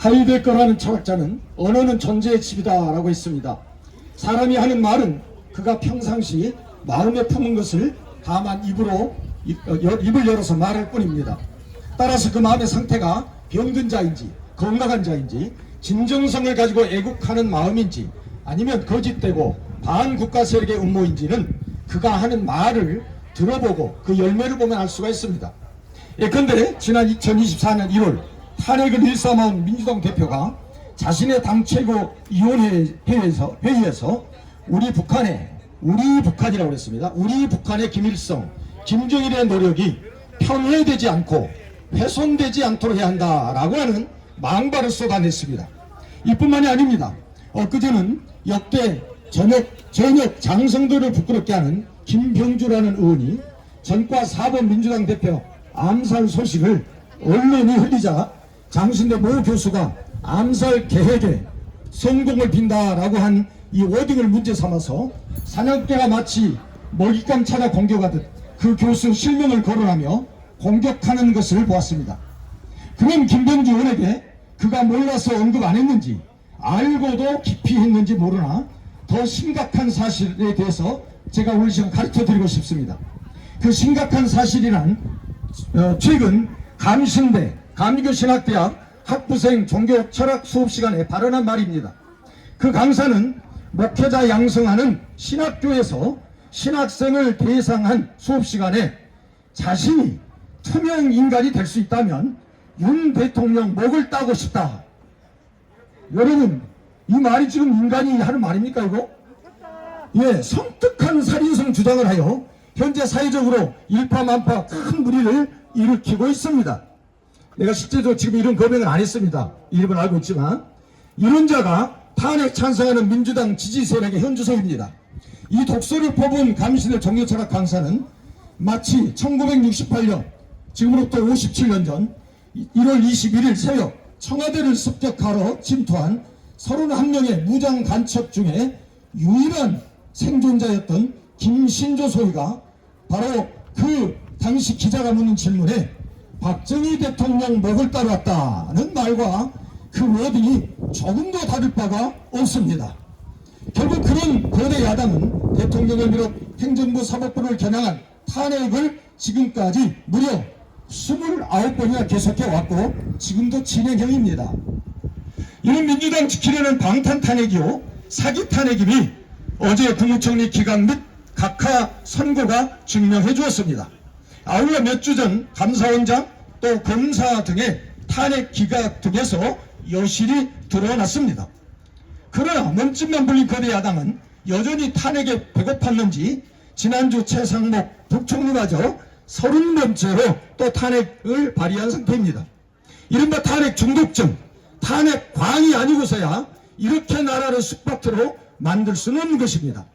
하이데거라는 철학자는 언어는 존재의 집이다 라고 했습니다. 사람이 하는 말은 그가 평상시 마음에 품은 것을 다만 입을 열어서 말할 뿐입니다. 따라서 그 마음의 상태가 병든 자인지 건강한 자인지 진정성을 가지고 애국하는 마음인지 아니면 거짓되고 반국가 세력의 음모인지는 그가 하는 말을 들어보고 그 열매를 보면 알 수가 있습니다. 예컨대 지난 2024년 1월 탄핵을 일삼아온 민주당 대표가 자신의 당 최고위원회에서 우리 북한이라고 했습니다. 우리 북한의 김일성, 김정일의 노력이 편회되지 않고 훼손되지 않도록 해야 한다라고 하는 망발을 쏟아냈습니다. 이뿐만이 아닙니다. 엊그제는 역대 전역 장성들을 부끄럽게 하는 김병주라는 의원이 전과 4번 민주당 대표 암살 소식을 언론이 흘리자 장신대 모 교수가 암살 계획에 성공을 빈다라고 한 이 워딩을 문제 삼아서 사냥개가 마치 먹잇감 찾아 공격하듯 그 교수 실명을 거론하며 공격하는 것을 보았습니다. 그런 김병주 의원에게 그가 몰라서 언급 안 했는지 알고도 깊이 했는지 모르나 더 심각한 사실에 대해서 제가 오늘 시간 가르쳐 드리고 싶습니다. 그 심각한 사실이란 최근 감신대 감리교신학대학 학부생 종교철학 수업시간에 발언한 말입니다. 그 강사는 목회자 양성하는 신학교에서 신학생을 대상한 수업시간에 자신이 투명 인간이 될 수 있다면 윤 대통령 목을 따고 싶다. 여러분, 이 말이 지금 인간이 하는 말입니까 이거? 예, 섬뜩한 살인성 주장을 하여 현재 사회적으로 일파만파 큰 무리를 일으키고 있습니다. 내가 실제로 지금 이런 거명을 안 했습니다. 이름은 알고 있지만 이런 자가 탄핵 찬성하는 민주당 지지 세력의 현주소입니다. 이 독소를 뽑은 감신의 종교철학 강사는 마치 1968년 지금으로부터 57년 전 1월 21일 새벽 청와대를 습격하러 침투한 31명의 무장 간첩 중에 유일한 생존자였던 김신조 소위가 바로 그 당시 기자가 묻는 질문에 박정희 대통령 목을 따랐다는 말과 그 워딩이 조금도 다를 바가 없습니다. 결국 그런 거대 야당은 대통령을 비롯 행정부 사법부를 겨냥한 탄핵을 지금까지 무려 29번이나 계속해왔고 지금도 진행형입니다. 이는 민주당 지키려는 방탄 탄핵이요 사기 탄핵임이 어제 국무총리 기각 및 각하 선고가 증명해 주었습니다. 아울러 몇 주 전 감사원장 또 검사 등의 탄핵 기각 등에서 여실히 드러났습니다. 그러나 몸집만 불린 거대 야당은 여전히 탄핵에 배고팠는지 지난주 최상목 북총리마저 30번째로 또 탄핵을 발의한 상태입니다. 이른바 탄핵 중독증, 탄핵 광이 아니고서야 이렇게 나라를 쑥밭으로 만들 수는 없는 것입니다.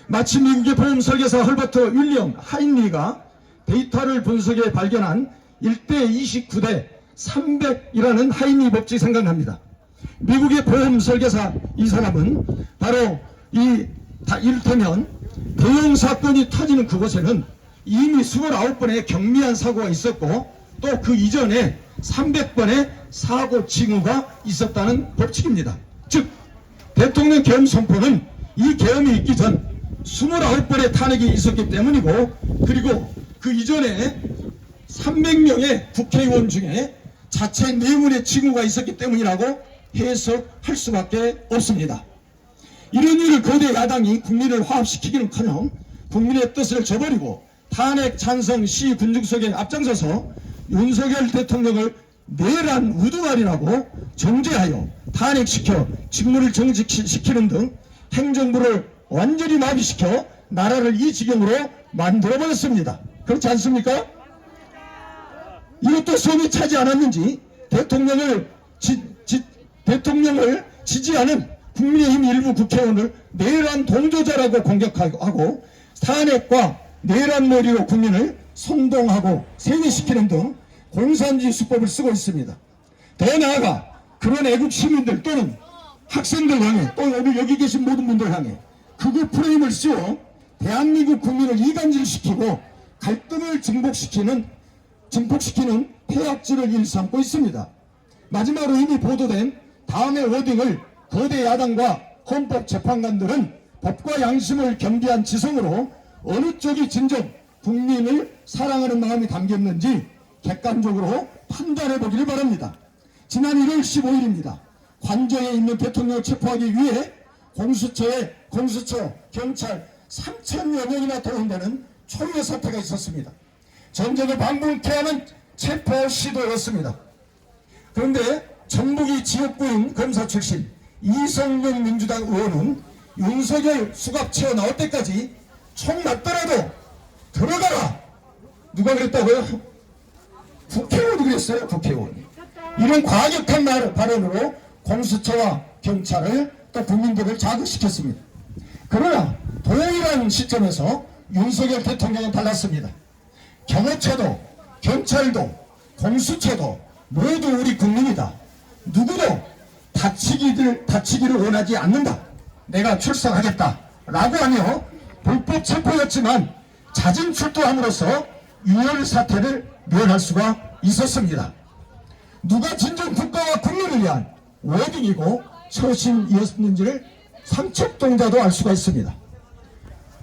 마치 미국의 보험 설계사 헐버트 윌리엄 하인리가 데이터를 분석해 발견한 1대 29대 300이라는 하인리 법칙이 생각납니다. 미국의 보험 설계사 이 사람은 바로 이를테면 대형 사건이 터지는 그곳에는 이미 29번의 경미한 사고가 있었고 또 그 이전에 300번의 사고 징후가 있었다는 법칙입니다. 즉 대통령 계엄 선포는 이 계엄이 있기 전 29번의 탄핵이 있었기 때문이고 그리고 그 이전에 300명의 국회의원 중에 자체 뇌물의 징후가 있었기 때문이라고 해석할 수밖에 없습니다. 이런 일을 거대 야당이 국민을 화합시키기는커녕 국민의 뜻을 저버리고 탄핵 찬성 시 군중석에 앞장서서 윤석열 대통령을 내란 우두말이라고 정죄하여 탄핵시켜 직무를 정직시키는 등 행정부를 완전히 마비시켜 나라를 이 지경으로 만들어버렸습니다. 그렇지 않습니까? 이것도 성이 차지 않았는지 대통령을 지지하는 국민의힘 일부 국회의원을 내란 동조자라고 공격하고 탄핵과 내란머리로 국민을 선동하고 세뇌시키는 등 공산주의 수법을 쓰고 있습니다. 더 나아가 그런 애국 시민들 또는 학생들 향해 또 여기 계신 모든 분들 향해 극우 프레임을 씌워 대한민국 국민을 이간질시키고 갈등을 증폭시키는 폐악질을 일삼고 있습니다. 마지막으로 이미 보도된 다음의 워딩을 거대 야당과 헌법재판관들은 법과 양심을 겸비한 지성으로 어느 쪽이 진정 국민을 사랑하는 마음이 담겼는지 객관적으로 판단해 보기를 바랍니다. 지난 1월 15일입니다. 관저에 있는 대통령을 체포하기 위해 공수처, 경찰 3,000여 명이나 동원되는 초유의 사태가 있었습니다. 전쟁을 방불케 하는 체포 시도였습니다. 그런데 전북이 지역구인 검사 출신 이성용 민주당 의원은 윤석열 수갑 채워 나올 때까지 총 맞더라도 들어가라! 누가 그랬다고요? 국회의원이 그랬어요. 국회의원이. 이런 과격한 발언으로 공수처와 경찰을 또 국민들을 자극시켰습니다. 그러나 동일한 시점에서 윤석열 대통령은 달랐습니다. 경호처도 경찰도 공수처도 모두 우리 국민이다. 누구도 다치기를 원하지 않는다. 내가 출석하겠다 라고 하며 불법 체포였지만 자진 출두함으로써 유혈 사태를 면할 수가 있었습니다. 누가 진정 국가와 국민을 위한 워딩이고 처신이었는지를 삼척동자도 알 수가 있습니다.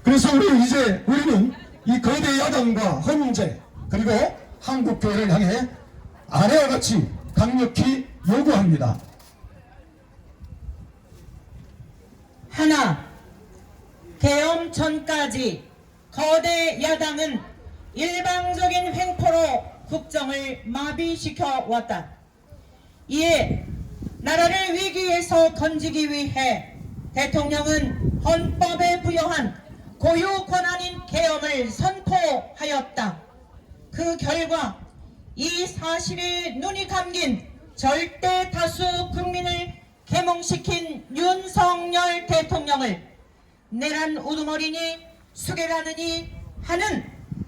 그래서 우리는 이 거대 야당과 헌재 그리고 한국교회를 향해 아래와 같이 강력히 요구합니다. 하나, 계엄 전까지 거대 야당은 일방적인 횡포로 국정을 마비시켜 왔다. 이에 나라를 위기에서 건지기 위해 대통령은 헌법에 부여한 고유 권한인 계엄을 선포하였다. 그 결과 이 사실에 눈이 감긴 절대 다수 국민을 계몽시킨 윤석열 대통령을 내란 우두머리니 수개라느니 하는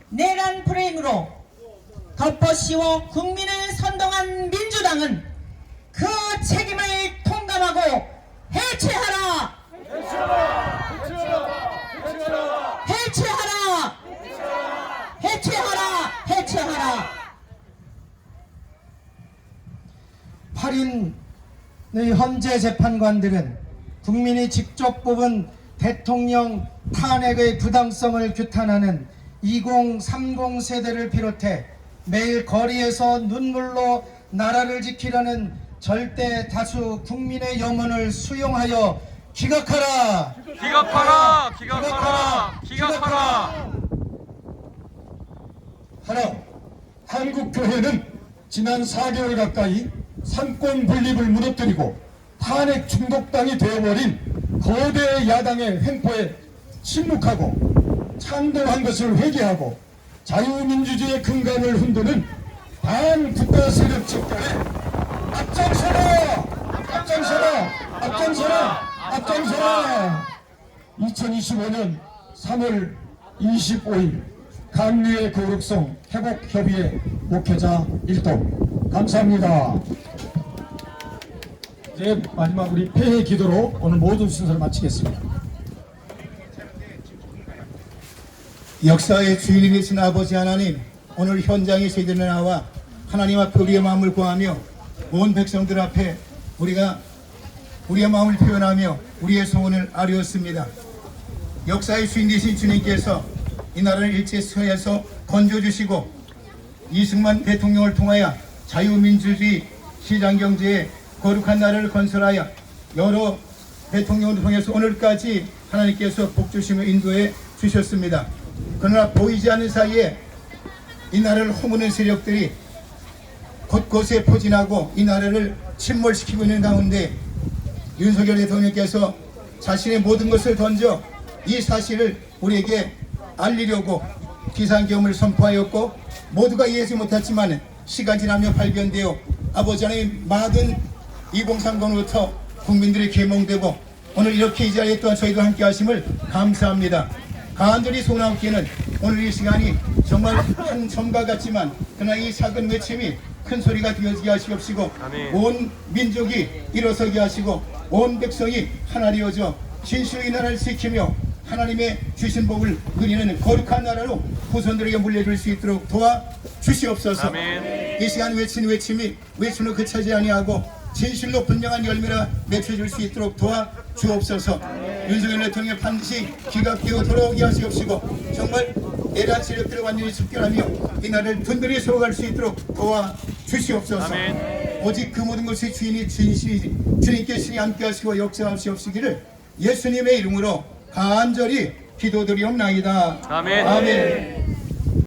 내란 프레임으로 덮어씌워 국민을 선동한 민주당은 그 책임을 통감하고 해체하라! 해체하라! 해체하라! 해체하라! 8인의 헌재 재판관들은 국민이 직접 뽑은 대통령 탄핵의 부당성을 규탄하는 2030 세대를 비롯해 매일 거리에서 눈물로 나라를 지키려는 절대 다수 국민의 영혼을 수용하여 기각하라! 기각하라! 기각하라! 기각하라! 하나, 한국교회는 지난 4개월 가까이 삼권 분립을 무너뜨리고 탄핵 중독당이 되어버린 거대 야당의 횡포에 침묵하고 찬동한 것을 회개하고 자유민주주의의 근간을 흔드는 반국가 세력 집단에 앞장서라! 앞장서라! 앞장서라! 앞장서라! 2025년 3월 25일 강류의 거룩성 회복협의회 목회자 1동 감사합니다. 이제 마지막 우리 폐회 기도로 오늘 모든 순서를 마치겠습니다. 역사의 주인이 되신 아버지 하나님, 오늘 현장의 세대에 나와 하나님 앞에 우리의 마음을 구하며 온 백성들 앞에 우리가 우리의 마음을 표현하며 우리의 소원을 아뢰었습니다. 역사의 주인 되신 주님께서 이 나라를 일제서해에서 건져주시고 이승만 대통령을 통하여 자유민주주의 시장경제의 거룩한 나라를 건설하여 여러 대통령을 통해서 오늘까지 하나님께서 복주시며 인도해 주셨습니다. 그러나 보이지 않는 사이에 이 나라를 허무는 세력들이 곳곳에 포진하고 이 나라를 침몰시키고 있는 가운데 윤석열 대통령께서 자신의 모든 것을 던져 이 사실을 우리에게 알리려고 비상계엄을 선포하였고 모두가 이해하지 못했지만 시간 지나며 발견되어 아버지 하나님 막은 2030으로부터 국민들이 계몽되고 오늘 이렇게 이 자리에 또한 저희도 함께 하심을 감사합니다. 간절히 소원하옵기에는 오늘 이 시간이 정말 한 점과 같지만 그러나 이 작은 외침이 큰 소리가 되어지게 하시옵시고 온 민족이 일어서게 하시고 온 백성이 하나 되어져 진실의 나라를 지키며 하나님의 주신 복을 누리는 거룩한 나라로 후손들에게 물려줄 수 있도록 도와 주시옵소서. 아멘. 이 시간 외치는 외침이 외침으로 그치지 아니하고 진실로 분명한 열매라 맺혀줄 수 있도록 도와 주옵소서. 윤석열 대통령 반드시 기각되어 돌아오게 하시옵시고 정말 내란 세력들을 완전히 sub결하며 이 나라를 든든히 세워갈 수 있도록 도와 주시옵소서. 아멘. 오직 그 모든 것의 주인이 진실이 주님께 신이 함께 하시고 역사하시옵시기를 예수님의 이름으로 간절히 기도드리옵나이다. 아멘. 아멘.